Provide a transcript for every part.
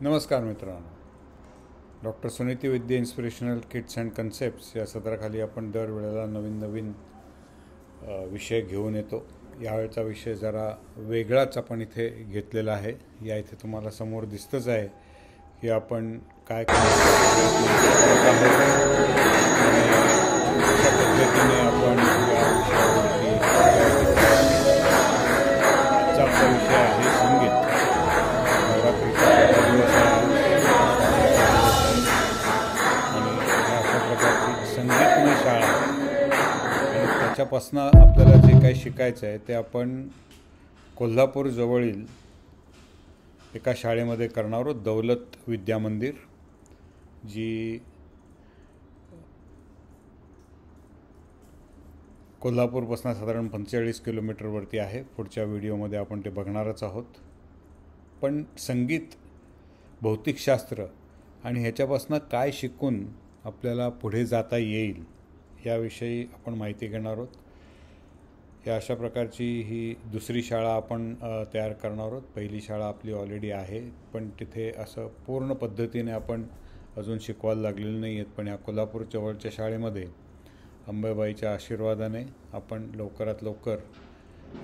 नमस्कार मित्रांनो. Doctor Suniti Vidya inspirational kits and concepts या सदराखाली आपण दरवेळेला नवीन विषय घेऊन येतो. यावेळचा विषय जरा वेगळाच आपण इथे घेतलेला आहे. या इथे तुम्हाला समोर दिसतंच आहे की आपण काय करत आहोत आणि कशा पद्धतीने आपण या विषयावरती आजचा विषय आहे संगीत. नवरात्रीचा पहिला दिवस आहे आणि अशा प्रकारची संगीतमय शाळा आणि त्याच्यापासून आपल्याला जे काही शिकायचं आहे ते आपण कोल्हापूर जवळील एका शाळेमध्ये करणार आहोत. दौलत विद्या मंदिर, जी कोल्हापूरपासून साधारण 45 किलोमीटरवरती आहे. पुढच्या व्हिडिओमध्ये आपण ते बघणारच आहोत. पण संगीत, भौतिकशास्त्र आणि ह्याच्यापासून काय शिकून आपल्याला पुढे जाता येईल याविषयी आपण माहिती घेणार आहोत. या अशा प्रकारची ही दुसरी शाळा आपण तयार करणार आहोत. पहिली शाळा आपली ऑलरेडी आहे, पण तिथे असं पूर्ण पद्धतीने आपण अजून शिकवायला लागलेलं नाही आहेत. पण या कोल्हापूर जवळच्या शाळेमध्ये अंबाबाईच्या आशीर्वादाने आपण लवकरात लवकर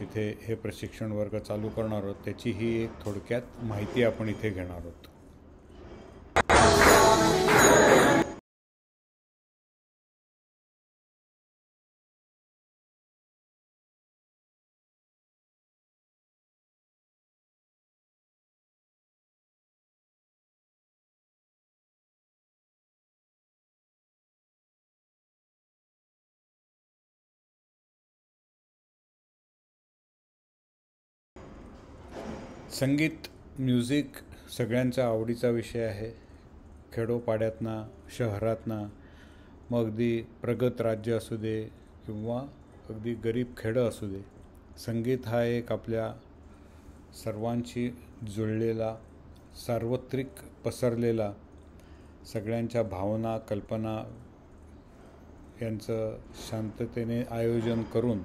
इथे हे प्रशिक्षण वर्ग चालू करणार आहोत. त्याची ही एक थोडक्यात माहिती आपण इथे घेणार आहोत. संगीत, म्युझिक सगळ्यांचा आवडीचा विषय आहे. खेडोपाड्यातनं, शहरातनं, मग अगदी प्रगत राज्य असू दे किंवा अगदी गरीब खेडं असू दे, संगीत हा एक आपल्या सर्वांशी जुळलेला, सार्वत्रिक पसरलेला, सगळ्यांच्या भावना, कल्पना यांचं शांततेने आयोजन करून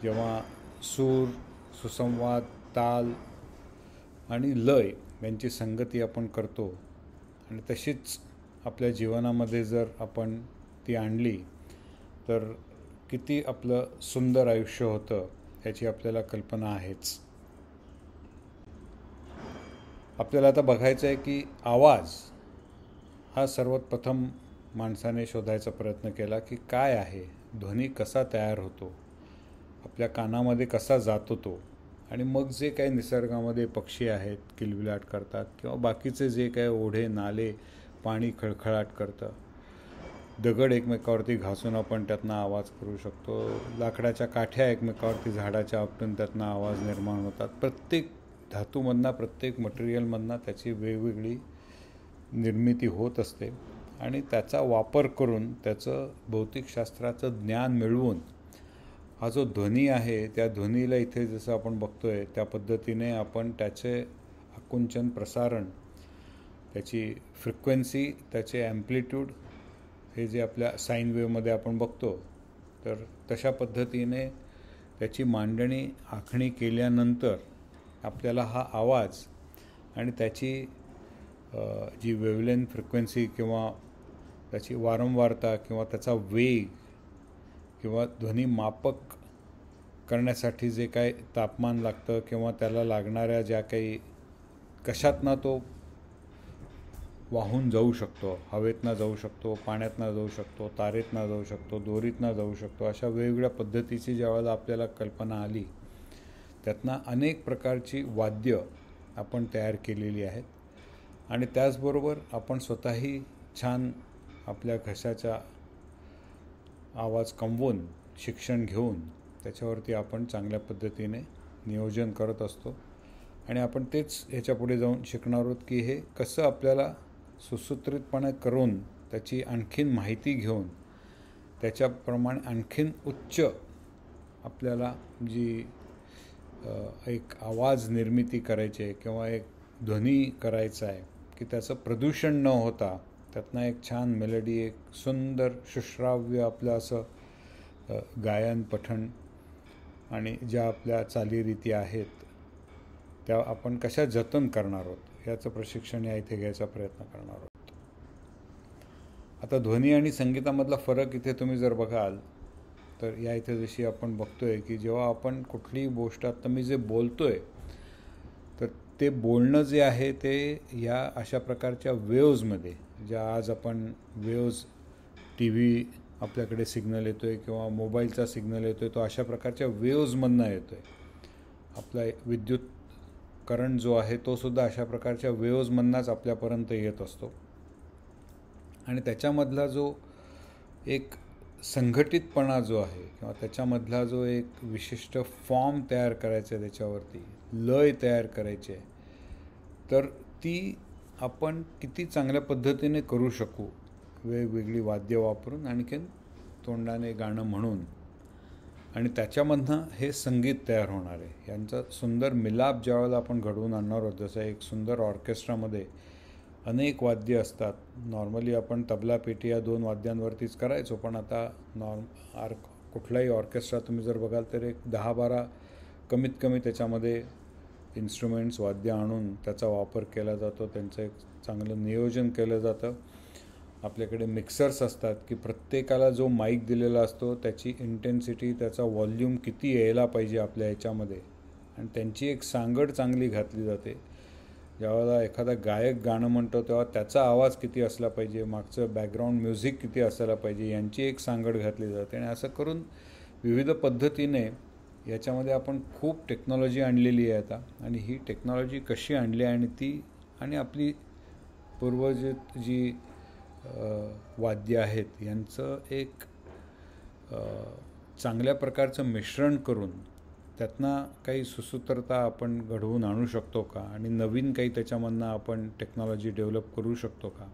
जेव्हा सूर, सुसंवाद, ताल आणि लय यांची संगती आपण करतो आणि तशीच आपल्या जीवनामध्ये जर आपण ती आणली तर किती आपलं सुंदर आयुष्य होतं याची आपल्याला कल्पना आहेच. आपल्याला आता बघायचं आहे की आवाज हा सर्वात प्रथम माणसाने शोधायचा प्रयत्न केला की काय आहे, ध्वनी कसा तयार होतो, आपल्या कानामध्ये कसा जातो तो. आणि मग जे काही निसर्गामध्ये पक्षी आहेत किलबिलाट करतात किंवा बाकीचे जे काही ओढे, नाले, पाणी खळखळाट करतं, दगड एकमेकावरती घासून आपण त्यातनं आवाज करू शकतो, लाकडाच्या काठ्या एकमेकावरती झाडाच्या आपटून त्यातनं आवाज निर्माण होतात. प्रत्येक धातूमधनं, प्रत्येक मटेरियलमधनं त्याची वेगवेगळी निर्मिती होत असते आणि त्याचा वापर करून त्याचं भौतिकशास्त्राचं ज्ञान मिळवून हा जो ध्वनी आहे त्या ध्वनीला इथे जसं आपण बघतोय त्या पद्धतीने आपण त्याचे आकुंचन, प्रसारण, त्याची फ्रिक्वेन्सी, त्याचे ॲम्प्लिट्यूड हे जे आपल्या साईन वेव्हमध्ये आपण बघतो, तर तशा पद्धतीने त्याची मांडणी, आखणी केल्यानंतर आपल्याला हा आवाज आणि त्याची जी वेव्हलेंथ फ्रिक्वेन्सी किंवा त्याची वारंवारता किंवा त्याचा वेग किंवा ध्वनी मापक करण्यासाठी जे काही तापमान लागतं किंवा त्याला लागणाऱ्या ज्या काही कशातनं तो वाहून जाऊ शकतो, हवेतनं जाऊ शकतो, पाण्यातनं जाऊ शकतो, तारेतनं जाऊ शकतो, दोरीतनं जाऊ शकतो, अशा वेगवेगळ्या पद्धतीची ज्यावेळेला आपल्याला कल्पना आली त्यातनं अनेक प्रकारची वाद्य आपण तयार केलेली आहेत. आणि त्याचबरोबर आपण स्वतःही छान आपल्या घशाचा आवाज कमवून शिक्षण घेऊन त्याच्यावरती आपण चांगल्या पद्धतीने नियोजन करत असतो. आणि आपण तेच ह्याच्या पुढे जाऊन शिकणार आहोत की हे कसं आपल्याला सुसूत्रितपणे करून त्याची आणखीन माहिती घेऊन त्याच्याप्रमाणे आणखीन उच्च आपल्याला जी एक आवाज निर्मिती करायची आहे किंवा एक ध्वनी करायचा आहे की त्याचं प्रदूषण न होता त्यातनं एक छान मेलडी, एक सुंदर सुश्राव्य आपलं असं गायन, पठण आणि ज्या आपल्या चालीरीती आहेत त्या आपण कशा जतन करणार आहोत याचं प्रशिक्षण या इथे घ्यायचा प्रयत्न करणार आहोत. आता ध्वनी आणि संगीतामधला फरक इथे तुम्ही जर बघाल तर या इथे जशी आपण बघतोय की जेव्हा आपण कुठलीही गोष्ट, आता मी जे बोलतोय तर ते बोलणं जे आहे ते या अशा प्रकारच्या वेव्जमध्ये, ज्या आज आपण वेव्ज, टी व्ही आपल्याकडे सिग्नल येतो आहे किंवा मोबाईलचा सिग्नल येतो आहे, तो अशा प्रकारच्या वेव्जमधनं येतो आहे. आपला विद्युत करंट जो आहे तो सुद्धा अशा प्रकारच्या वेव्जमधनंच आपल्यापर्यंत येत असतो. आणि त्याच्यामधला जो एक संघटितपणा जो आहे किंवा त्याच्यामधला जो एक विशिष्ट फॉर्म तयार करायचा आहे, त्याच्यावरती लय तयार करायची आहे, तर ती आपण किती चांगल्या पद्धतीने करू शकू वेगवेगळी वाद्य वापरून, आणखीन तोंडाने गाणं म्हणून, आणि त्याच्यामधनं हे संगीत तयार होणार आहे. यांचा सुंदर मिलाप ज्यावेळेला आपण घडवून आणणार आहोत, जसं एक सुंदर ऑर्केस्ट्रामध्ये अनेक वाद्य असतात. नॉर्मली आपण तबला पेटी या 2 वाद्यांवरतीच करायचो, पण आता कुठलाही ऑर्केस्ट्रा तुम्ही जर बघाल तर एक 10-12 कमीत कमी त्याच्यामध्ये इन्स्ट्रुमेंट्स, वाद्य आणून त्याचा वापर केला जातो. त्यांचं एक चांगलं नियोजन केलं जातं. आपल्याकडे मिक्सर्स असतात की प्रत्येकाला जो माईक दिलेला असतो त्याची इंटेन्सिटी, त्याचा व्हॉल्यूम किती यायला पाहिजे आपल्या ह्याच्यामध्ये, आणि त्यांची एक सांगड चांगली घातली जाते. ज्यावेळेला एखादा गायक गाणं म्हणतो तेव्हा त्याचा आवाज किती असला पाहिजे, मागचं बॅकग्राऊंड म्युझिक किती असायला पाहिजे, यांची एक सांगड घातली जाते. आणि असं करून विविध पद्धतीने याच्यामध्ये आपण खूप टेक्नॉलॉजी आणलेली आहे आता. आणि ही टेक्नॉलॉजी कशी आणली आणि ती आणि आपली पूर्वज जी वाद्य आहेत यांचं एक चांगल्या प्रकारचं मिश्रण करून त्यातनं काही सुसूत्रता आपण घडवून आणू शकतो का, आणि नवीन काही त्याच्यामधनं आपण टेक्नॉलॉजी डेव्हलप करू शकतो का.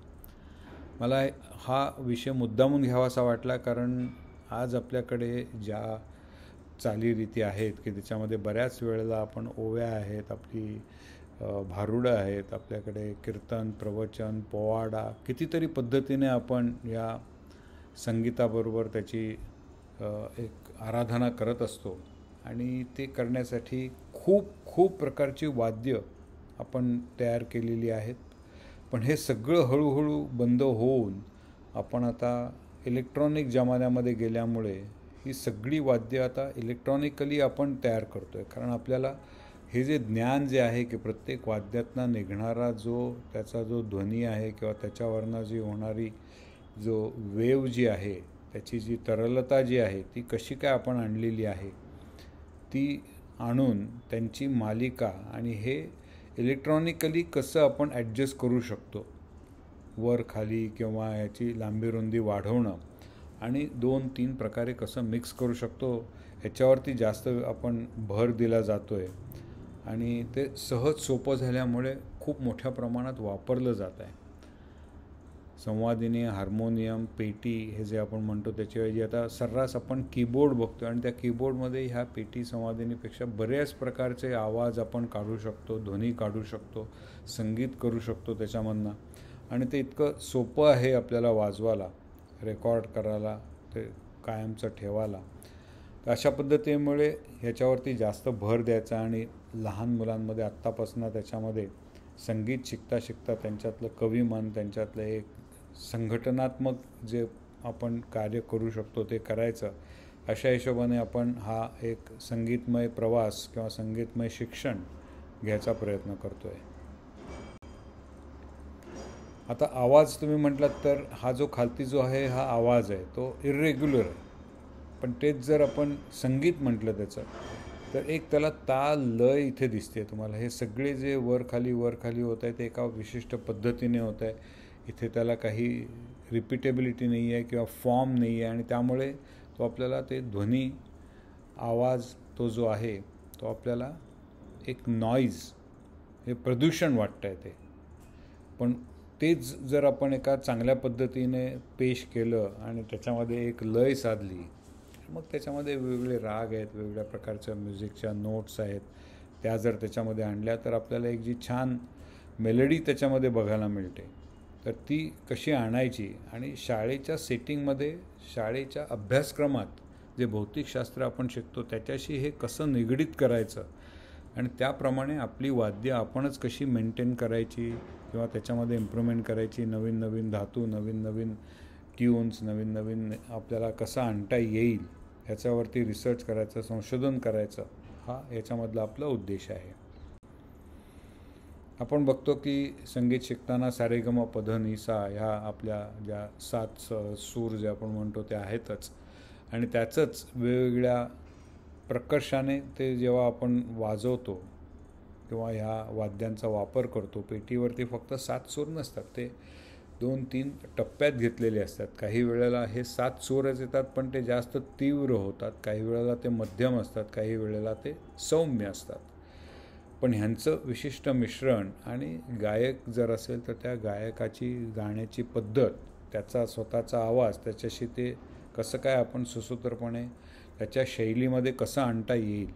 मला हा विषय मुद्दामून घ्यावासा वाटला, कारण आज आपल्याकडे ज्या चालीरीती आहेत की त्याच्यामध्ये बऱ्याच वेळेला आपण ओव्या आहेत, आपली भारुडं आहेत, आपल्याकडे कीर्तन, प्रवचन, पोवाडा, कितीतरी पद्धतीने आपण या संगीताबरोबर त्याची एक आराधना करत असतो. आणि ते करण्यासाठी खूप खूप प्रकारची वाद्य आपण तयार केलेली आहेत. पण हे सगळं हळूहळू बंद होऊन आपण आता इलेक्ट्रॉनिक जमान्यामध्ये गेल्यामुळे ही सगळी वाद्य आता इलेक्ट्रॉनिकली आपण तयार करतो आहे. कारण आपल्याला हे जे ज्ञान जे आहे की प्रत्येक वाद्यातनं निघणारा त्याचा जो ध्वनी आहे किंवा त्याच्यावरनं जी होणारी जो वेव जी आहे, त्याची जी तरलता जी आहे ती कशी काय आपण आणलेली आहे, ती आणून त्यांची मालिका आणि हे इलेक्ट्रॉनिकली कसं आपण ॲडजस्ट करू शकतो, वर खाली किंवा याची लांबी रुंदी वाढवणं आणि 2-3 प्रकारे कसं मिक्स करू शकतो, ह्याच्यावरती जास्त आपण भर दिला जातो आहे. आणि ते सहज सोपं झाल्यामुळे खूप मोठ्या प्रमाणात वापरलं जात आहे. संवादिनी, हार्मोनियम, पेटी हे जे आपण म्हणतो त्याच्याऐवजी आता सर्रास आपण कीबोर्ड बघतो, आणि त्या कीबोर्डमध्ये ह्या पेटी संवादिनीपेक्षा बऱ्याच प्रकारचे आवाज आपण काढू शकतो, ध्वनी काढू शकतो, संगीत करू शकतो त्याच्यामधनं. आणि ते इतकं सोपं आहे आपल्याला वाजवायला, रेकॉर्ड करायला, ते कायमचं ठेवायला. तर अशा पद्धतीमुळे ह्याच्यावरती जास्त भर द्यायचा आणि लहान मुलांमध्ये आत्तापासून त्याच्यामध्ये संगीत शिकता शिकता त्यांच्यातलं कविमन, त्यांच्यातलं एक संघटनात्मक जे आपण कार्य करू शकतो ते करायचं. अशा हिशोबाने आपण हा एक संगीतमय प्रवास किंवा संगीतमय शिक्षण घ्यायचा प्रयत्न करतो आहे. आता आवाज तुम्ही म्हटलात तर हा जो खालती जो आहे हा आवाज आहे तो इर्रेग्युलर आहे. पण तेच जर आपण संगीत म्हटलं त्याचं तर एक त्याला ताल लय इथे दिसते तुम्हाला. हे सगळे जे वर खाली होत आहे ते एका विशिष्ट पद्धतीने होत आहे. इथे त्याला काही रिपीटेबिलिटी नाही आहे किंवा फॉर्म नाही आहे, आणि त्यामुळे तो आपल्याला ते ध्वनी आवाज तो जो आहे तो आपल्याला एक नॉईज, हे प्रदूषण वाटतं आहे ते. पण तेच जर आपण एका चांगल्या पद्धतीने पेश केलं आणि त्याच्यामध्ये एक लय साधली, मग त्याच्यामध्ये वेगवेगळे राग आहेत, वेगवेगळ्या प्रकारच्या म्युझिकच्या नोट्स आहेत, त्या जर त्याच्यामध्ये आणल्या तर आपल्याला एक जी छान मेलडी त्याच्यामध्ये बघायला मिळते. तर ती कशी आणायची, आणि शाळेच्या सेटिंगमध्ये, शाळेच्या अभ्यासक्रमात जे भौतिकशास्त्र आपण शिकतो त्याच्याशी हे कसं निगडीत करायचं, आणि त्याप्रमाणे आपली वाद्य आपणच कशी मेंटेन करायची किंवा त्याच्यामध्ये इम्प्रूव्हमेंट करायची, नवीन नवीन धातू, नवीन नवीन ट्यून्स, नवीन नवीन आपल्याला कसा आणता येईल ह्याच्यावरती रिसर्च करायचं, संशोधन करायचं, हा याच्यामधला आपला उद्देश आहे. आपण बघतो की संगीत शिकताना सारेगम पध नि सा ह्या आपल्या ज्या 7 सूर जे आपण म्हणतो ते आहेतच, आणि त्याचंच वेगवेगळ्या प्रकर्षाने ते जेव्हा आपण वाजवतो किंवा ह्या वाद्यांचा वापर करतो, पेटीवरती फक्त 7 सूर नसतात, ते 2-3 टप्प्यात घेतलेले असतात. काही वेळेला हे 7 सूरच येतात पण ते जास्त तीव्र होतात, काही वेळेला ते मध्यम असतात, काही वेळेला ते सौम्य असतात. पण ह्यांचं विशिष्ट मिश्रण आणि गायक जर असेल तर त्या गायकाची गाण्याची पद्धत, त्याचा स्वतःचा आवाज, त्याच्याशी ते कसं काय आपण सुसूत्रपणे त्याच्या शैलीमध्ये कसं आणता येईल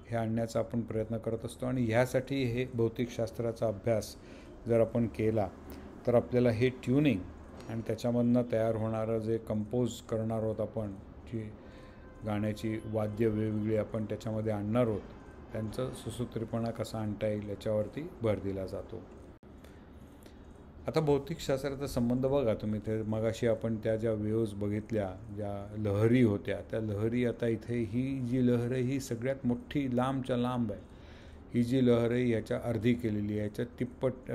हे आणण्याचा आपण प्रयत्न करत असतो. आणि ह्यासाठी हे भौतिकशास्त्राचा अभ्यास जर आपण केला तर आपल्याला हे ट्युनिंग आणि त्याच्यामधनं तयार होणारं जे कंपोज करणार आहोत आपण, जी गाण्याची वाद्य वेगवेगळी आपण त्याच्यामध्ये आणणार आहोत, त्यांचं सुसूत्रीपणा कसा आणता येईल याच्यावरती भर दिला जातो. आता भौतिकशास्त्राचा संबंध बघा तुम्ही, ते मगाशी आपण त्या ज्या वेव्ज बघितल्या, ज्या लहरी होत्या, त्या लहरी आता इथे ही जी लहर आहे ही सगळ्यात मोठी लांबच्या लांब आहे. ही जी लहर आहे ह्याच्या अर्धी केलेली आहे, ह्याच्यात तिप्पट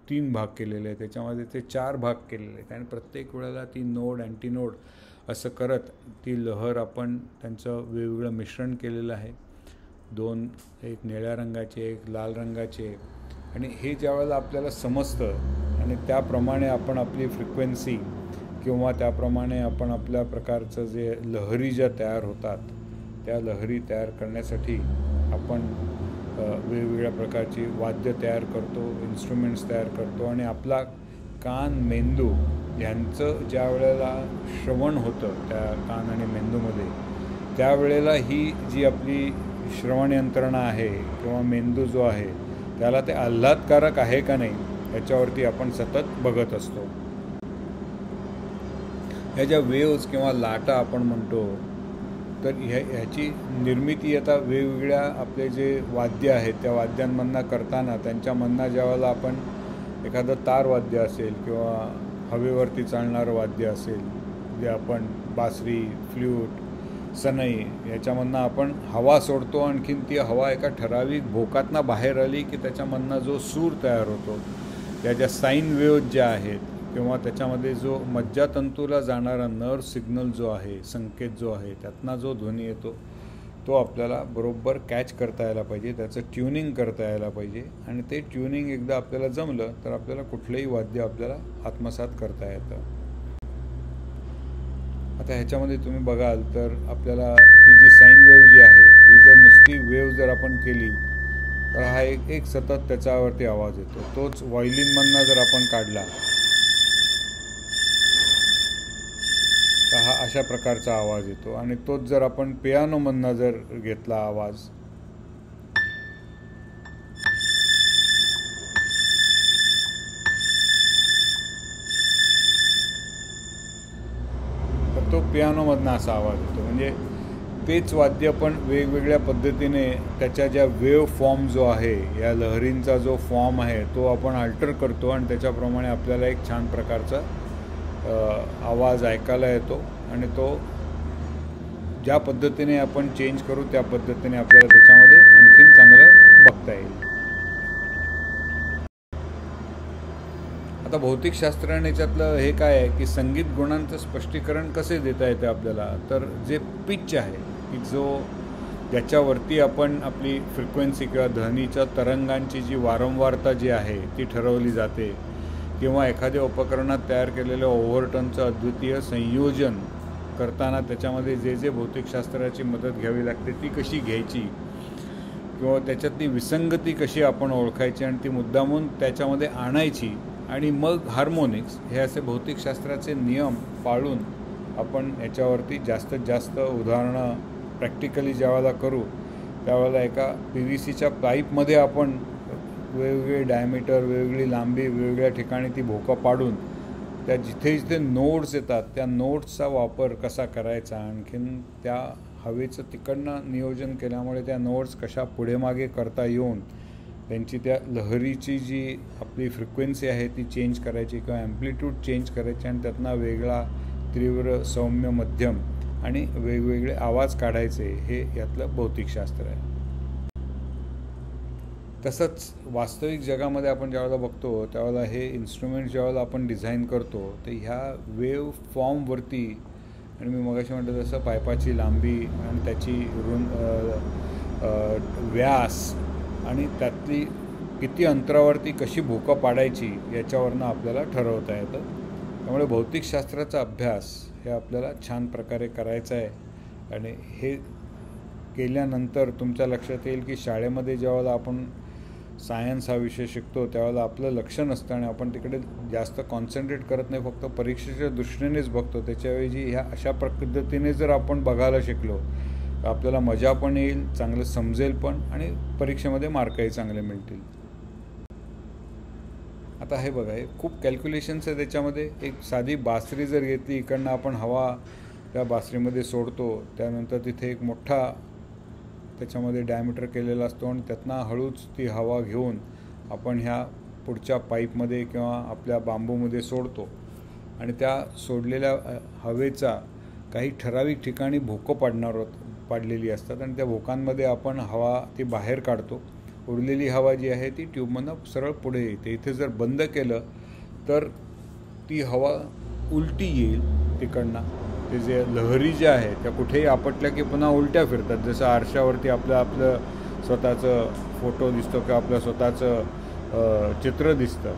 3 भाग केलेले आहेत, त्याच्यामध्ये ते 4 भाग केलेले आहेत, आणि प्रत्येक वेळेला ती नोड अँटीनोड असं करत ती लहर आपण त्यांचं वेगवेगळं मिश्रण केलेलं आहे. 2, एक निळ्या रंगाचे, एक लाल रंगाचे, आणि हे ज्या वेळेला आपल्याला समजतं आणि त्याप्रमाणे आपण आपली फ्रिक्वेन्सी किंवा त्याप्रमाणे आपण आपल्या प्रकारचं जे लहरी ज्या तयार होतात त्या लहरी तयार करण्यासाठी आपण वेगवेगळ्या प्रकारची वाद्य तयार करतो, इन्स्ट्रुमेंट्स तयार करतो, आणि आपला कान, मेंदू ह्यांचं ज्या वेळेला श्रवण होतं त्या कान आणि मेंदूमध्ये, त्यावेळेला ही जी आपली श्रवण यंत्रणा आहे किंवा मेंदू जो आहे त्याला ते आल्हादकारक आहे का नाही याच्यावरती आपण सतत बघत असतो. ह्या ज्या वेव्ज किंवा लाटा आपण म्हणतो, तर ह्याची निर्मिती आता वेगवेगळ्या आपले जे वाद्य आहेत त्या वाद्यांमधनं करताना, त्यांच्यामधनं ज्यावेळेला आपण एखादं तारवाद्य असेल किंवा हवेवरती चालणारं वाद्य असेल, जे आपण बासरी, फ्ल्यूट, सनई याच्यामधनं आपण हवा सोडतो, आणखीन ती हवा एका ठराविक भोकातनं बाहेर आली की त्याच्यामधनं जो सूर तयार होतो, त्या ज्या साईन वेव्ज ज्या आहेत किंवा त्याच्यामध्ये जो मज्जातंतूला जाणारा नर्व सिग्नल जो आहे, संकेत जो आहे, त्यातनं जो ध्वनी येतो तो आपल्याला बरोबर कॅच करता यायला पाहिजे, त्याचं ट्युनिंग करता यायला पाहिजे, आणि ते ट्युनिंग एकदा आपल्याला जमलं तर आपल्याला कुठलंही वाद्य आपल्याला आत्मसात करता येतं. आता ह्याच्यामध्ये तुम्ही बघाल तर आपल्याला ही जी साईन वेव्ह जी आहे ही जर नुसती वेव्ह जर आपण केली तर हा एक सतत त्याच्यावरती आवाज येतो. तोच व्हायोलिनमधनं जर आपण काढला तर हा अशा प्रकारचा आवाज येतो, आणि तोच जर आपण पियानोमधनं जर घेतला आवाज तर तो पियानोमधनं असा आवाज येतो. म्हणजे तेच वाद्य पण वेगवेगळ्या पद्धतीने त्याच्या ज्या वेव्ह फॉर्म जो आहे, या लहरींचा जो फॉर्म आहे तो आपण अल्टर करतो, आणि त्याच्याप्रमाणे आपल्याला एक छान प्रकारचा आवाज ऐकायला येतो, आणि तो ज्या पद्धतीने आपण चेंज करू त्या पद्धतीने आपल्याला त्याच्यामध्ये आणखीन चांगलं बघता येईल. आता भौतिकशास्त्राने याच्यातलं हे काय आहे की संगीत गुणांचं स्पष्टीकरण कसे देता येते आपल्याला, तर जे पिच आहे की ज्याच्यावरती आपण आपली फ्रिक्वेन्सी किंवा ध्वनीच्या तरंगांची जी वारंवारता जी आहे ती ठरवली जाते, किंवा एखाद्या उपकरणात तयार केलेल्या ओव्हरटोनचं अद्वितीय संयोजन करताना त्याच्यामध्ये जे जे भौतिकशास्त्राची मदत घ्यावी लागते ती कशी घ्यायची, किंवा त्याच्यातली विसंगती कशी आपण ओळखायची आणि ती मुद्दामून त्याच्यामध्ये आणायची, आणि मग हार्मोनिक्स हे असे भौतिकशास्त्राचे नियम पाळून आपण याच्यावरती जास्तीत जास्त उदाहरणं प्रॅक्टिकली ज्यावेळेला करू त्यावेळेला एका PVCच्या पाईपमध्ये आपण वेगवेगळे डायमीटर, वेगवेगळी लांबी, वेगवेगळ्या ठिकाणी ती भोकं पाडून त्या जिथे जिथे नोड्स येतात त्या नोड्सचा वापर कसा करायचा, आणखीन त्या हवेचं तिकडनं नियोजन केल्यामुळे त्या नोट्स कशा पुढे मागे करता येऊन त्यांची त्या लहरीची जी आपली फ्रिक्वेन्सी आहे ती चेंज करायची किंवा ॲम्प्लिट्यूड चेंज करायची आणि त्यातनं वेगळा, तीव्र, सौम्य, मध्यम आणि वेगवेगळे आवाज काढायचे, हे यातलं भौतिकशास्त्र आहे. तसंच वास्तविक जगामध्ये आपण ज्यावेळेला बघतो त्यावेळेला हे इन्स्ट्रुमेंट ज्यावेळेला आपण डिझाईन करतो तर ह्या वेव्ह फॉर्मवरती, आणि मी मगाशी म्हटलं तसं पाईपाची लांबी आणि त्याची व्यास आणि त्यातली किती अंतरावरती कशी भोकं पाडायची याच्यावरनं आपल्याला ठरवता येतं. त्यामुळे भौतिकशास्त्राचा अभ्यास हे आपल्याला छान प्रकारे करायचा आहे. आणि हे केल्यानंतर तुमच्या लक्षात येईल की शाळेमध्ये ज्यावेळेला आपण सायन्स हा विषय शिकतो त्यावेळेला आपलं लक्ष नसतं आणि आपण तिकडे जास्त कॉन्सन्ट्रेट करत नाही, फक्त परीक्षेच्या दृष्टीनेच बघतो. त्याच्याऐवजी ह्या अशा पद्धतीने जर आपण बघायला शिकलो तर आपल्याला मजा पण येईल, चांगलं समजेल पण, आणि परीक्षेमध्ये मार्कही चांगले मिळतील. आता हे बघा, हे खूप कॅल्क्युलेशन्स आहे त्याच्यामध्ये. एक साधी बासरी जर घेतली, इकडनं आपण हवा त्या बासरीमध्ये सोडतो, त्यानंतर तिथे एक मोठा त्याच्यामध्ये डायमीटर केलेला असतो आणि त्यातनं हळूच ती हवा घेऊन आपण ह्या पुढच्या पाईपमध्ये किंवा आपल्या बांबूमध्ये सोडतो आणि त्या सोडलेल्या हवेचा काही ठराविक ठिकाणी भोकं पाडलेली असतात आणि त्या भोकांमध्ये आपण हवा ती बाहेर काढतो. उरलेली हवा जी आहे ती ट्यूबमधनं सरळ पुढे येते. इथे जर बंद केलं तर ती हवा उलटी येईल तिकडनं. ते जे लहरी ज्या आहेत त्या कुठेही आपटल्या की पुन्हा उलट्या फिरतात. जसं आरशावरती आपलं स्वतःचं फोटो दिसतो किंवा आपलं स्वतःचं चित्र दिसतं,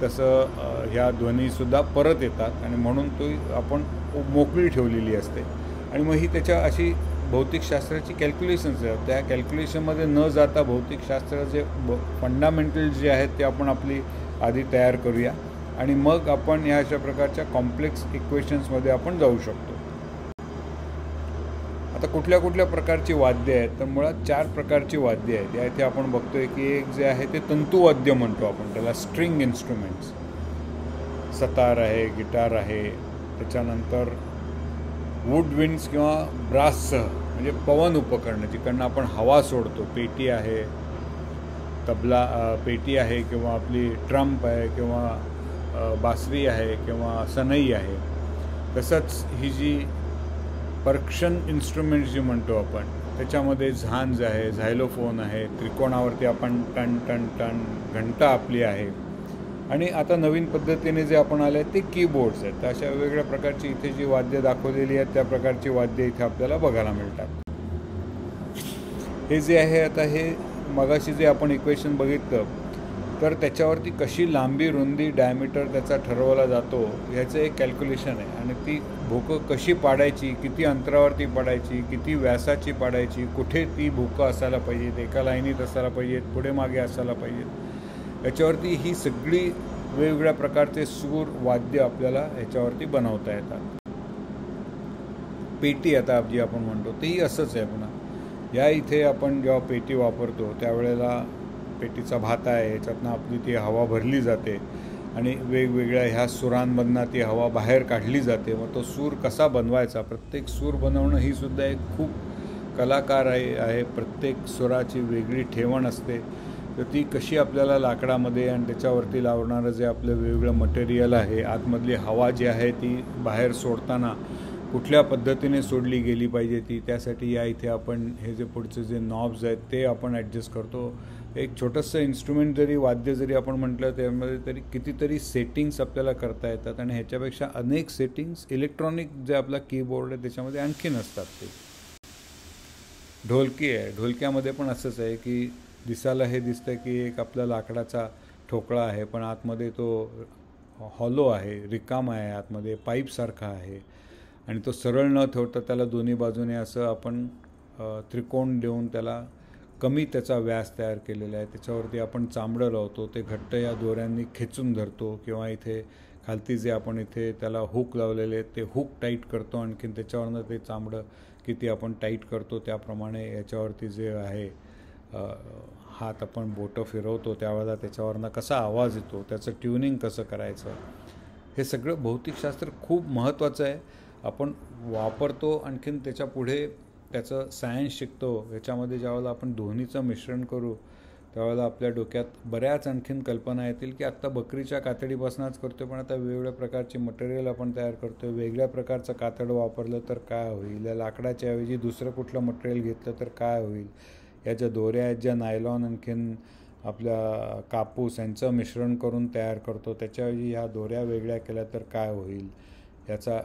तसं ह्या ध्वनीसुद्धा परत येतात आणि म्हणून तो आपण मोकळी ठेवलेली असते. आणि मग ही त्याच्या अशी भौतिकशास्त्राची कॅल्क्युलेशन्स आहेत. त्या कॅल्क्युलेशनमध्ये न जाता भौतिकशास्त्र जे फंडामेंटल जे आहेत ते आपण आपली आधी तयार करूया आणि मग आपण ह्या अशा प्रकारच्या कॉम्प्लेक्स इक्वेशन्समध्ये आपण जाऊ शकतो. आता कुठल्या कुठल्या प्रकारची वाद्य आहेत, तर मुळात 4 प्रकारची वाद्य आहेत. या इथे आपण बघतोय की एक जे आहे ते तंतुवाद्य म्हणतो आपण त्याला, स्ट्रिंग इन्स्ट्रुमेंट्स. सतार आहे, गिटार आहे, त्याच्यानंतर वुडविंड्स किंवा ब्राससह म्हणजे पवन उपकरणं जिकडनं आपण हवा सोडतो. पेटी आहे, तबला पेटी आहे किंवा आपली ट्रम्प आहे किंवा बासरी आहे किंवा सनई आहे. तसंच ही जी पर्क्शन इन्स्ट्रुमेंट्स जी म्हणतो आपण त्याच्यामध्ये झांज आहे, झायलोफोन आहे, त्रिकोणावरती आपण टन टन टन घंटा आपली आहे, आणि आता नवीन पद्धतीने जे आपण आले ते कीबोर्ड्स आहेत. तर अशा वेगवेगळ्या प्रकारची इथे जी वाद्य दाखवलेली आहेत त्या प्रकारची वाद्य इथे आपल्याला बघायला मिळतात. हे जे आहे आता हे मगाशी जे आपण इक्वेशन बघितलं तर त्याच्यावरती कशी लांबी, रुंदी, डायमीटर त्याचा ठरवला जातो ह्याचं एक कॅल्क्युलेशन आहे. आणि ती भोकं कशी पाडायची, किती अंतरावरती पाडायची, किती व्यासाची पाडायची, कुठे ती भोकं असायला पाहिजेत, एका लाईनीत असायला पाहिजेत, पुढे मागे असायला पाहिजेत, याच्यावरती ही सगळी वेगवेगळ्या प्रकारचे सूर वाद्य आपल्याला ह्याच्यावरती बनवता येतात. पेटी आता जी आपण म्हणतो तेही असंच आहे. पुन्हा या इथे आपण जेव्हा पेटी वापरतो त्यावेळेला पेटीचा भाता आहे, ह्याच्यातनं आपली ती हवा भरली जाते आणि वेगवेगळ्या ह्या सुरांमधनं ती हवा बाहेर काढली जाते. मग तो सूर कसा बनवायचा, प्रत्येक सूर बनवणं ही सुद्धा एक खूप कलाकार आहे. प्रत्येक सुराची वेगळी ठेवण असते. तर ती कशी आपल्याला लाकडामध्ये आणि त्याच्यावरती लावणारं जे आपलं वेगवेगळं मटेरियल आहे, आतमधली हवा जी आहे ती बाहेर सोडताना कुठल्या पद्धतीने सोडली गेली पाहिजे ती, त्यासाठी या इथे आपण हे जे पुढचे जे नॉब्स आहेत ते आपण ॲडजस्ट करतो. एक छोटंसं इन्स्ट्रुमेंट जरी, वाद्य जरी आपण म्हटलं त्यामध्ये तरी कितीतरी सेटिंग्स आपल्याला करता येतात आणि ह्याच्यापेक्षा अनेक सेटिंग्स इलेक्ट्रॉनिक जे आपला कीबोर्ड आहे त्याच्यामध्ये आणखीन असतात. ते ढोलकी आहे, ढोलक्यामध्ये पण असंच आहे की दिसायला हे दिसतं की एक आपला लाकडाचा ठोकळा आहे, पण आतमध्ये तो हॉलो आहे, रिकामा आहे, आतमध्ये पाईपसारखा आहे आणि तो सरळ न ठेवता त्याला दोन्ही बाजूने असं आपण त्रिकोण देऊन त्याला कमी त्याचा व्यास तयार केलेला आहे. त्याच्यावरती आपण चांबडं लावतो, ते घट्ट या दोऱ्यांनी खेचून धरतो किंवा इथे खालती जे आपण इथे त्याला हुक लावलेले आहेत ते हुक टाईट करतो. आणखीन त्याच्यावरनं ते चांबडं किती आपण टाईट करतो त्याप्रमाणे याच्यावरती जे आहे हात आपण बोटं फिरवतो त्यावेळेला त्याच्यावरनं कसा आवाज येतो, त्याचं ट्युनिंग कसं करायचं, हे सगळं भौतिकशास्त्र खूप महत्त्वाचं आहे. आपण वापरतो. आणखीन त्याच्या पुढे त्याचं सायन्स शिकतो, याच्यामध्ये ज्यावेळेला आपण दोन्हीचं मिश्रण करू त्यावेळेला आपल्या डोक्यात बऱ्याच आणखीन कल्पना येतील की आत्ता बकरीच्या कातडीपासूनच करतो, पण आता वेगवेगळ्या प्रकारचे मटेरियल आपण तयार करतो. वेगळ्या प्रकारचं कातड वापरलं तर काय होईल, या लाकडाच्या ऐवजी दुसरं कुठलं मटेरियल घेतलं तर काय होईल, या ज्या दोऱ्या आहेत, ज्या नायलॉन आणखीन आपल्या कापूस यांचं मिश्रण करून तयार करतो, त्याच्याऐवजी ह्या दोऱ्या वेगळ्या केल्या तर काय होईल, याचा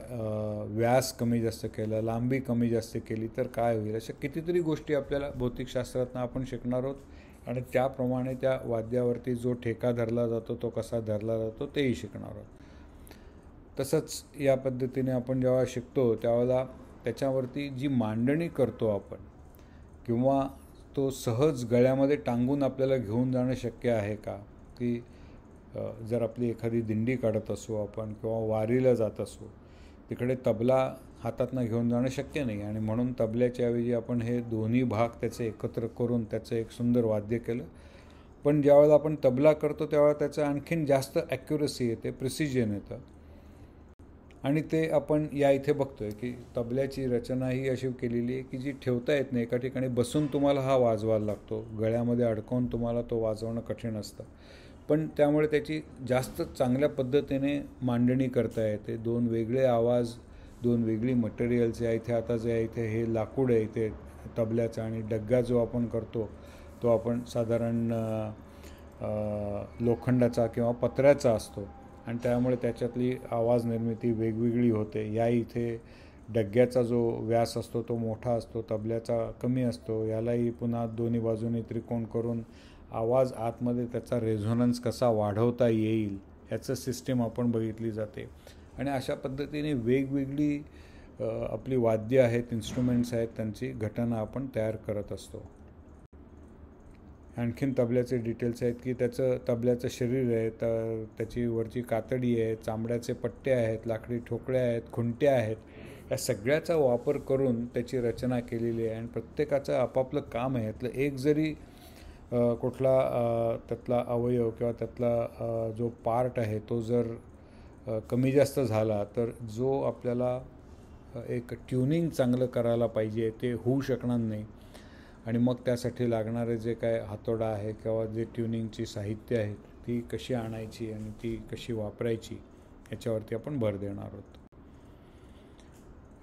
व्यास कमी जास्त केला, लांबी कमी जास्त केली तर काय होईल, अशा कितीतरी गोष्टी आपल्याला भौतिकशास्त्रातनं आपण शिकणार आहोत. आणि त्याप्रमाणे त्या वाद्यावरती जो ठेका धरला जातो तो कसा धरला जातो तेही शिकणार आहोत. तसंच या पद्धतीने आपण जेव्हा शिकतो त्यावेळेला त्याच्यावरती जी मांडणी करतो आपण, किंवा तो सहज गळ्यामध्ये टांगून आपल्याला घेऊन जाणं शक्य आहे का, की जर आपली एखादी दिंडी काढत असू आपण किंवा वारीला जात असू, तिकडे तबला हातातनं घेऊन जाणं शक्य नाही, आणि म्हणून तबल्याच्या ऐवजी आपण हे दोन्ही भाग त्याचे एकत्र करून त्याचं एक सुंदर वाद्य केलं. पण ज्यावेळेला आपण तबला करतो त्यावेळेला त्याचं आणखीन जास्त ॲक्युरसी येते, प्रिसिजन येतं. आणि ते आपण या इथे बघतोय की तबल्याची रचना ही अशी केलेली आहे की जी ठेवता येत नाही, एका ठिकाणी बसून तुम्हाला हा वाजवायला लागतो, गळ्यामध्ये अडकवून तुम्हाला तो वाजवणं कठीण असतं. पण त्यामुळे त्याची जास्त चांगल्या पद्धतीने मांडणी करता येते. दोन वेगळे आवाज, दोन वेगळी मटेरियल्स या इथे, आता जे आहे इथे हे लाकूड आहे इथे तबल्याचा, आणि डग्गा जो आपण करतो तो आपण साधारण लोखंडाचा किंवा पत्र्याचा असतो, आणि त्यामुळे त्याच्यातली आवाज निर्मिती वेगवेगळी होते. या इथे डग्ग्याचा जो व्यास असतो तो मोठा असतो, तबल्याचा कमी असतो. यालाही पुन्हा दोन्ही बाजूनी त्रिकोण करून आवाज आतमध्ये त्याचा रेझोनन्स कसा वाढवता येईल याचं सिस्टीम आपण बघितली जाते. आणि अशा पद्धतीने वेगवेगळी आपली वाद्य आहेत, इन्स्ट्रुमेंट्स आहेत, त्यांची घटना आपण तयार करत असतो. आणखीन तबल्याचे डिटेल्स आहेत की त्याचं तबल्याचं शरीर आहे, तर त्याची वरची कातडी आहे, चांबड्याचे पट्टे आहेत, लाकडी ठोकळ्या आहेत, खुंट्या आहेत, या सगळ्याचा वापर करून त्याची रचना केलेली आहे. आणि प्रत्येकाचं आपापलं काम आहे. यातलं एक जरी कुठला त्यातला अवयव किंवा त्यातला जो पार्ट आहे तो जर कमी जास्त झाला तर जो आपल्याला एक ट्युनिंग चांगलं करायला पाहिजे ते होऊ शकणार नाही. आणि मग त्यासाठी लागणारे जे काय हातोडा आहे किंवा जे ट्युनिंगची साहित्य आहेत ती कशी आणायची आणि ती कशी वापरायची याच्यावरती आपण भर देणार आहोत.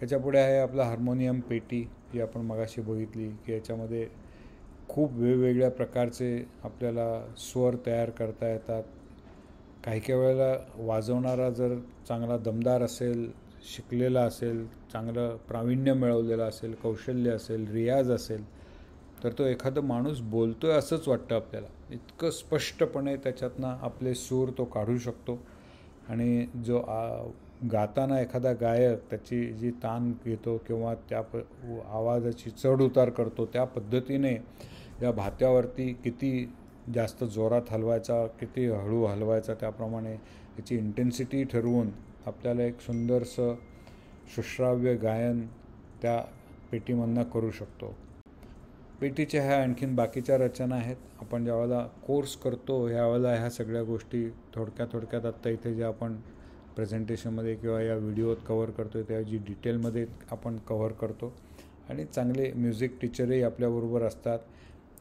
याच्यापुढे आहे आपला हार्मोनियम पेटी, जी आपण मगाशी बघितली की याच्यामध्ये खूप वेगवेगळ्या प्रकारचे आपल्याला स्वर तयार करता येतात. काही काही वेळेला वाजवणारा जर चांगला दमदार असेल, शिकलेला असेल, चांगलं प्रावीण्य मिळवलेलं असेल, कौशल्य असेल, रियाज असेल, तर तो एखादा माणूस बोलतोय असंच वाटतं आपल्याला. इतकं स्पष्टपणे त्याच्यातनं आपले सूर तो काढू शकतो. आणि जो गाताना एखादा गायक त्याची जी तान घेतो किंवा त्या आवाजाची चढ उतार करतो, त्या पद्धतीने या भात्यावरती किती जास्त जोरात हलवायचा, किती हळू हलवायचा, त्याप्रमाणे याची इंटेन्सिटी ठरवून आपल्याला एक सुंदरसं सुश्राव्य गायन त्या पेटीमधनं करू शकतो. पेटीच्या ह्या आणखीन बाकीच्या रचना आहेत. आपण ज्यावेळेला कोर्स करतो यावेळेला ह्या सगळ्या गोष्टी थोडक्यात आत्ता इथे ज्या आपण प्रेझेंटेशनमध्ये किंवा या व्हिडिओत कव्हर करतो त्या जी डिटेलमध्ये आपण कव्हर करतो. आणि चांगले म्युझिक टीचरही आपल्याबरोबर असतात.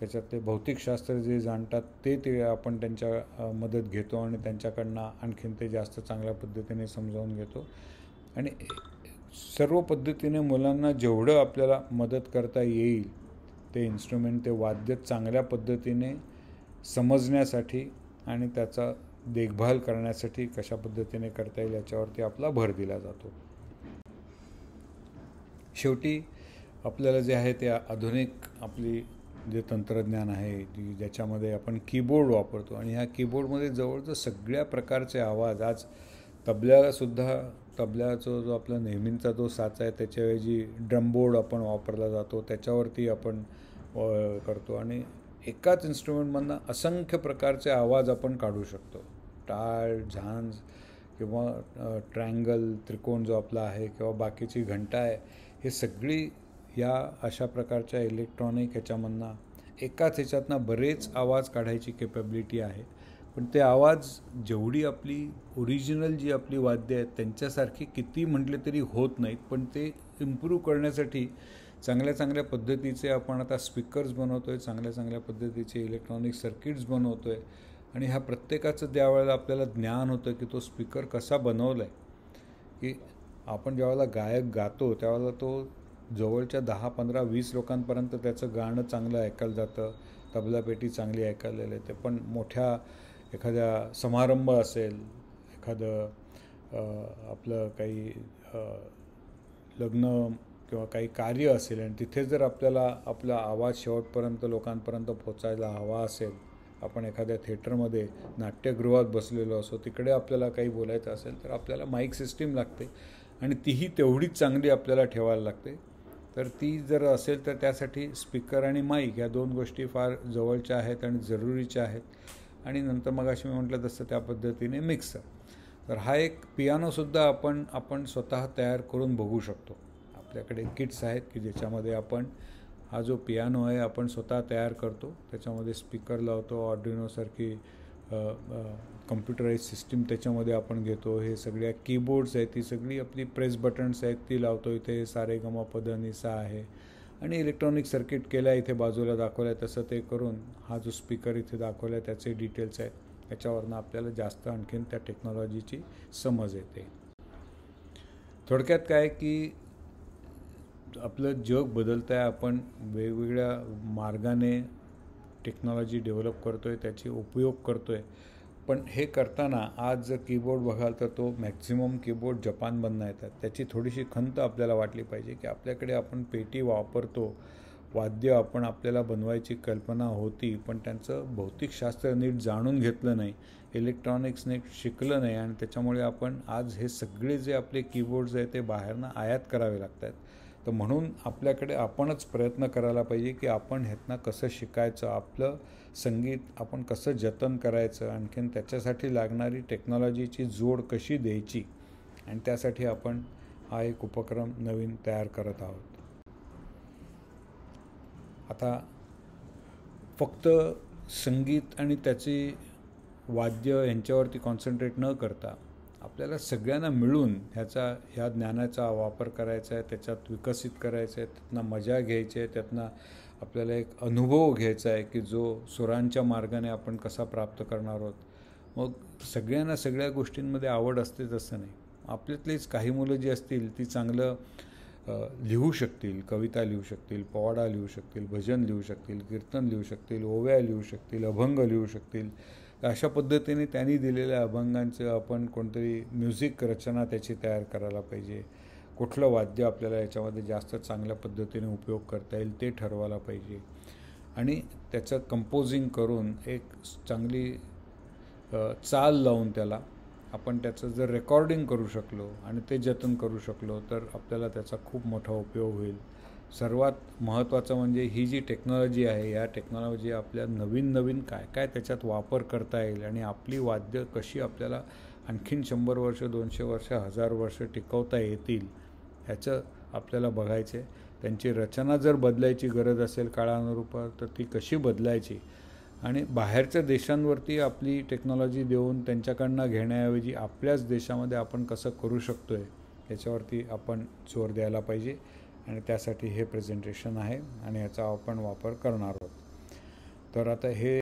त्याच्यातले भौतिकशास्त्र जे जाणतात ते आपण त्यांच्या मदत घेतो आणि त्यांच्याकडनं आणखीन ते जास्त चांगल्या पद्धतीने समजावून घेतो. आणि सर्व पद्धतीने मुलांना जेवढं आपल्याला मदत करता येईल ते इन्स्ट्रुमेंट, ते वाद्य चांगल्या पद्धतीने समजण्यासाठी आणि त्याचा देखभाल करण्यासाठी कशा पद्धतीने करता येईल याच्यावरती आपला भर दिला जातो. शेवटी आपल्याला जे आहे ते आधुनिक आपली जे तंत्रज्ञान आहे ज्याच्यामध्ये आपण कीबोर्ड वापरतो, आणि ह्या कीबोर्डमध्ये जवळजवळ सगळ्या प्रकारचे आवाज, आज तबल्यालासुद्धा तबल्याचा जो आपला नेहमीचा जो साचा आहे त्याच्याऐवजी ड्रमबोर्ड आपण वापरला जातो, त्याच्यावरती आपण करतो. आणि एकाच इन्स्ट्रुमेंटमधनं असंख्य प्रकारचे आवाज आपण काढू शकतो. टाळ, झांज किंवा ट्रायंगल, त्रिकोण जो आपला आहे, किंवा बाकीची घंटा आहे, हे सगळी या अशा प्रकारच्या इलेक्ट्रॉनिक ह्याच्यामधनं एकाच ह्याच्यातनं बरेच आवाज काढायची कॅपॅबिलिटी आहे. पण ते आवाज जेवढी आपली ओरिजिनल जी आपली वाद्य आहेत त्यांच्यासारखी किती म्हटले तरी होत नाहीत. पण ते इम्प्रूव्ह करण्यासाठी चांगल्या चांगल्या पद्धतीचे आपण आता स्पीकर्स बनवतो आहे, चांगल्या चांगल्या पद्धतीचे इलेक्ट्रॉनिक सर्किट्स बनवतो आहे. आणि ह्या प्रत्येकाचं त्यावेळेला आपल्याला ज्ञान होतं की तो स्पीकर कसा बनवला आहे. की आपण ज्यावेळेला गायक गातो त्यावेळेला तो जवळच्या 10, 15, 20 लोकांपर्यंत त्याचं गाणं चांगलं ऐकायला जातं, तबलापेटी चांगली ऐकायला येते. पण मोठ्या एखाद्या समारंभ असेल, एखादं आपलं काही लग्न किंवा काही कार्य असेल आणि तिथे जर आपल्याला आपला आवाज शेवटपर्यंत लोकांपर्यंत पोचायला हवा असेल, आपण एखाद्या थिएटरमध्ये नाट्यगृहात बसलेलो असो, तिकडे आपल्याला काही बोलायचं असेल तर आपल्याला माईक सिस्टीम लागते आणि तीही तेवढीच चांगली आपल्याला ठेवायला लागते. तर ती जर असेल तर त्यासाठी स्पीकर आणि माईक ह्या 2 गोष्टी फार जवळच्या आहेत आणि जरुरीच्या आहेत. आणि नंतर मग अशी मी म्हटलं तसं त्या पद्धतीने मिक्सर. तर हा एक पियानोसुद्धा आपण स्वतः तयार करून बघू शकतो. आपल्याकडे किट्स आहेत की ज्याच्यामध्ये आपण हा जो पियानो आहे आपण स्वतः तयार करतो. त्याच्यामध्ये स्पीकर लावतो, ऑर्डिनोसारखी कम्प्युटराईज सिस्टीम त्याच्यामध्ये आपण घेतो. हे सगळ्या कीबोर्ड्स आहेत, ती सगळी आपली प्रेस बटन्स आहेत ती लावतो. इथे सारे गम पद नि सा आहे आणि इलेक्ट्रॉनिक सर्किट केलं आहे, इथे बाजूला दाखवलं आहे तसं ते करून हा जो स्पीकर इथे दाखवला आहे त्याचे डिटेल्स आहेत. याच्यावरनं आपल्याला जास्त आणखीन त्या टेक्नॉलॉजीची समज येते. थोडक्यात काय की आपलं जग बदलतं आहे, आपण वेगवेगळ्या मार्गाने टेक्नॉलॉजी डेव्हलप करतो आहे, त्याची उपयोग करतो आहे. पण हे करताना आज जर कीबोर्ड बघाल तर तो मॅक्झिमम कीबोर्ड जपानमधनं येतात. त्याची थोडीशी खंत आपल्याला वाटली पाहिजे की आपल्याकडे आपण पेटी वापरतो, वाद्य आपल्याला बनवायची कल्पना होती, पण त्यांचं भौतिकशास्त्र नीट जाणून घेतलं नाही, इलेक्ट्रॉनिक्स नीट शिकलं नाही आणि त्याच्यामुळे आपण आज हे सगळे जे आपले कीबोर्ड्स आहेत ते बाहेरनं आयात करावे लागत आहेत. तर म्हणून आपल्याकडे आपणच प्रयत्न करायला पाहिजे की आपण ह्यातनं कसं शिकायचं, आपलं संगीत आपण कसं जतन करायचं, आणखीन त्याच्यासाठी लागणारी टेक्नॉलॉजीची जोड कशी द्यायची आणि त्यासाठी आपण हा एक उपक्रम नवीन तयार करत आहोत. आता फक्त संगीत आणि त्याची वाद्य यांच्यावरती कॉन्सन्ट्रेट न करता आपल्याला सगळ्यांना मिळून ह्या ज्ञानाचा वापर करायचा आहे, त्याच्यात विकसित करायचं आहे, त्यातनं मजा घ्यायची आहे, त्यातनं आपल्याला एक अनुभव घ्यायचा आहे की जो सुरांच्या मार्गाने आपण कसा प्राप्त करणार आहोत. मग सगळ्यांना सगळ्या गोष्टींमध्ये आवड असतेच असं नाही. आपल्यातलीच काही मुलं जी असतील ती चांगलं लिहू शकतील, कविता लिहू शकतील, पोवाडा लिहू शकतील, भजन लिहू शकतील, कीर्तन लिहू शकतील, ओव्या लिहू शकतील, अभंग लिहू शकतील. अशा पद्धतीने त्यांनी दिलेल्या अभंगांचं आपण कोणतरी म्युझिक रचना त्याची तयार करायला पाहिजे. कुठलं वाद्य आपल्याला याच्यामध्ये जास्त चांगल्या पद्धतीने उपयोग करता येईल ते ठरवायला पाहिजे आणि त्याचं कंपोजिंग करून एक चांगली चाल लावून त्याला आपण त्याचं जर रेकॉर्डिंग करू शकलो आणि ते जतन करू शकलो तर आपल्याला त्याचा खूप मोठा उपयोग होईल. सर्वात महत्त्वाचं म्हणजे ही जी टेक्नॉलॉजी आहे, या टेक्नॉलॉजी आपल्या नवीन काय काय त्याच्यात वापर करता येईल आणि आपली वाद्य कशी आपल्याला आणखीन 100 वर्ष, 200 वर्ष, 1000 वर्ष टिकवता येतील ह्याचं आपल्याला बघायचं आहे. त्यांची रचना जर बदलायची गरज असेल काळानुरूप तर ती कशी बदलायची आणि बाहेरच्या देशांवरती आपली टेक्नॉलॉजी देऊन त्यांच्याकडनं घेण्याऐवजी आपल्याच देशामध्ये आपण कसं करू शकतो आहे याच्यावरती आपण जोर द्यायला पाहिजे आणि त्यासाठी हे प्रेझेंटेशन आहे आणि याचा आपण वापर करणार आहोत. तर आता हे